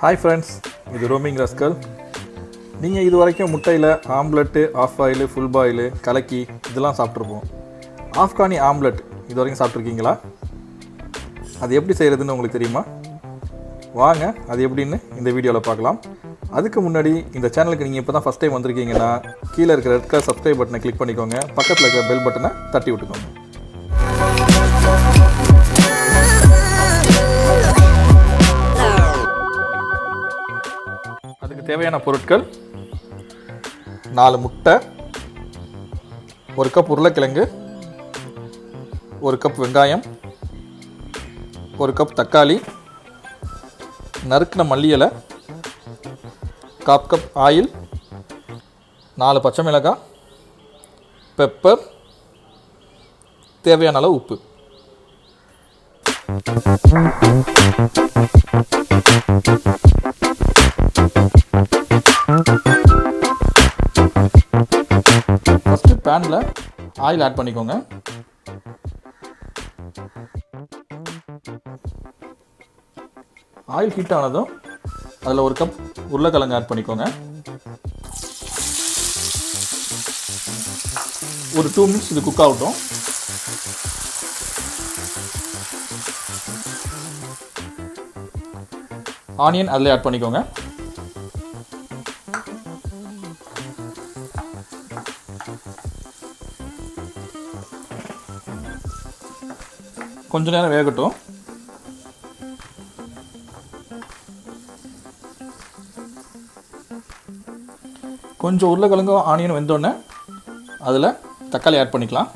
Hi friends, இது Roaming Rascal. நீங்கள் இது வரைக்கும் முட்டையில் omelette, half boil, full boil, கலக்கி இதெல்லாம் சாப்பிட்ருப்போம். ஆஃப்கானி ஆம்லெட் இது வரைக்கும் சாப்பிட்ருக்கீங்களா? அது எப்படி செய்கிறதுன்னு உங்களுக்கு தெரியுமா? வாங்க அது எப்படின்னு இந்த வீடியோவில் பார்க்கலாம். அதுக்கு முன்னாடி இந்த சேனலுக்கு நீங்கள் இப்போ தான் ஃபஸ்ட் டைம் வந்திருக்கீங்கன்னா கீழே இருக்கிற ரெட் கலர் சப்ஸ்கிரைப் பட்டனை கிளிக் பண்ணிக்கோங்க. பக்கத்தில் இருக்கிற பெல் பட்டனை தட்டி விட்டுக்கோங்க. அதுக்கு தேவையான பொருட்கள்: 4 முட்டை, 1 கப் உருளைக்கிழங்கு, 1 கப் வெங்காயம், 1 கப் தக்காளி, நறுக்கின மல்லி இலை, 1/4 கப் ஆயில், 4 பச்சை மிளகாய், பெப்பர், தேவையான அளவு உப்பு. ஃபஸ்ட்டு பேனில் ஆயில் ஆட் பண்ணிக்கோங்க. ஆயில் ஹீட் ஆனதும் அதில் 1 கப் உருளைக்கிழங்கு ஆட் பண்ணிக்கோங்க. ஒரு 2 மினிட்ஸ் இது குக் ஆகட்டும். ஆனியன் அதில் ஆட் பண்ணிக்கோங்க. கொஞ்ச நேரம் வேகட்டும். கொஞ்சம் உருளைக்கிழங்கும் ஆனியன் வெந்தோடனே அதில் தக்காளி ஆட் பண்ணிக்கலாம்.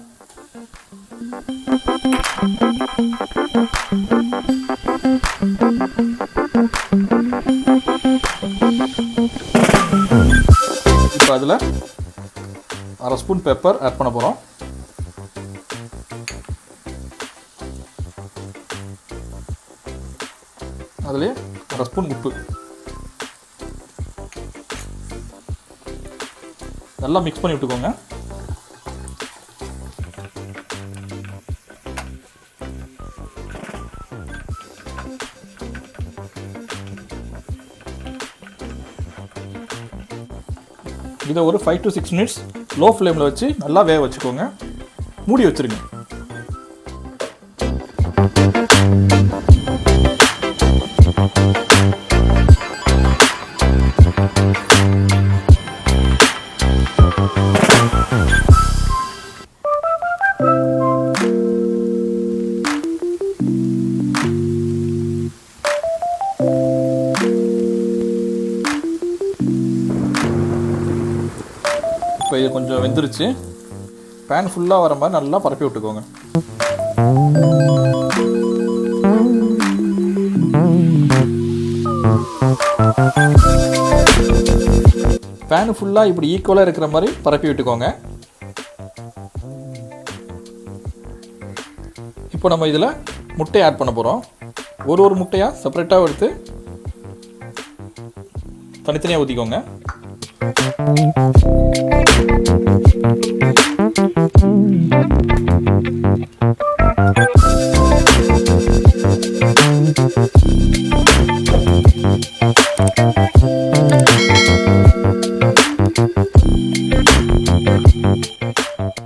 இப்போ அதில் 1/2 ஸ்பூன் பெப்பர் ஆட் பண்ண போகிறோம். அதிலே 1/2 ஸ்பூன் உப்பு. நல்லா மிக்ஸ் பண்ணி விட்டுக்கோங்க. இதை ஒரு 5 to 6 மினிட்ஸ் லோ ஃப்ளேமில் வச்சு நல்லா வேக வச்சுக்கோங்க. மூடி வச்சுருங்க. இப்போ இது கொஞ்சம் வெந்துருச்சு. பேன் ஃபுல்லாக வர மாதிரி நல்லா பரப்பி விட்டுக்கோங்க. பேன் ஃபுல்லாக இப்படி ஈக்குவலாக இருக்கிற மாதிரி பரப்பி விட்டுக்கோங்க. இப்போ நம்ம இதில் முட்டையை ஆட் பண்ண போகிறோம். ஒரு முட்டையாக செப்பரேட்டாக எடுத்து தனித்தனியாக ஊற்றிக்கோங்க.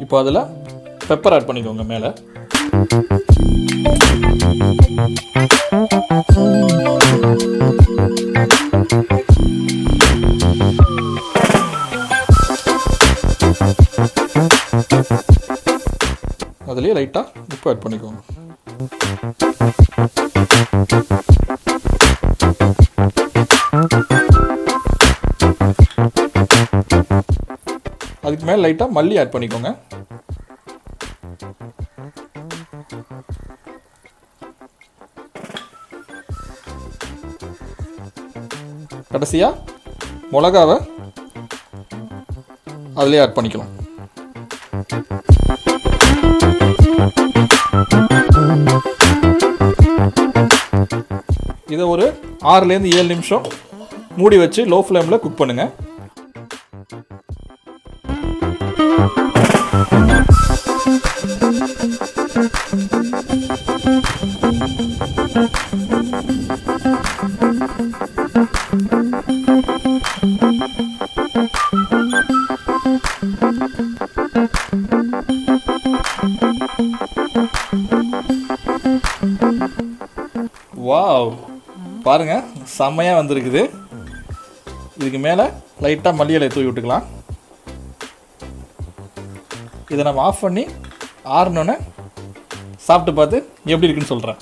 இப்போ அதில் பெப்பர் ஆட் பண்ணிக்கோங்க மேலே. அதுலேயே லைட்டாக உப்பு ஆட் பண்ணிக்கோங்க. அதுக்கு மேலே லைட்டாக மல்லி ஆட் பண்ணிக்கோங்க. கடைசியாக மிளகாவை அதிலே ஆட் பண்ணிக்கலாம். இதை ஒரு 6லேருந்து 7 நிமிஷம் மூடி வச்சு லோ ஃப்ளேமில் குக் பண்ணுங்கள். வாவ், பாருங்கள் செம்மையாக வந்திருக்குது. இதுக்கு மேலே லைட்டாக மல்லி இலையை தூவி விட்டுக்கலாம். இதை நம்ம ஆஃப் பண்ணி ஆறணுன்னு சாப்பிட்டு பார்த்து எப்படி இருக்குன்னு சொல்கிறேன்.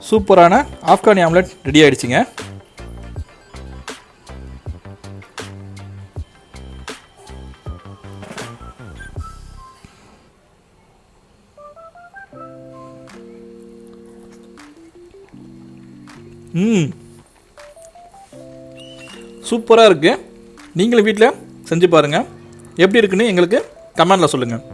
சூப்பரான ஆப்கானி ஆம்லெட் ரெடி ஆயிடுச்சுங்க. சூப்பராக இருக்கு. நீங்களும் வீட்டில் செஞ்சு பாருங்கள். எப்படி இருக்குன்னு எங்களுக்கு கமெண்டில் சொல்லுங்கள்.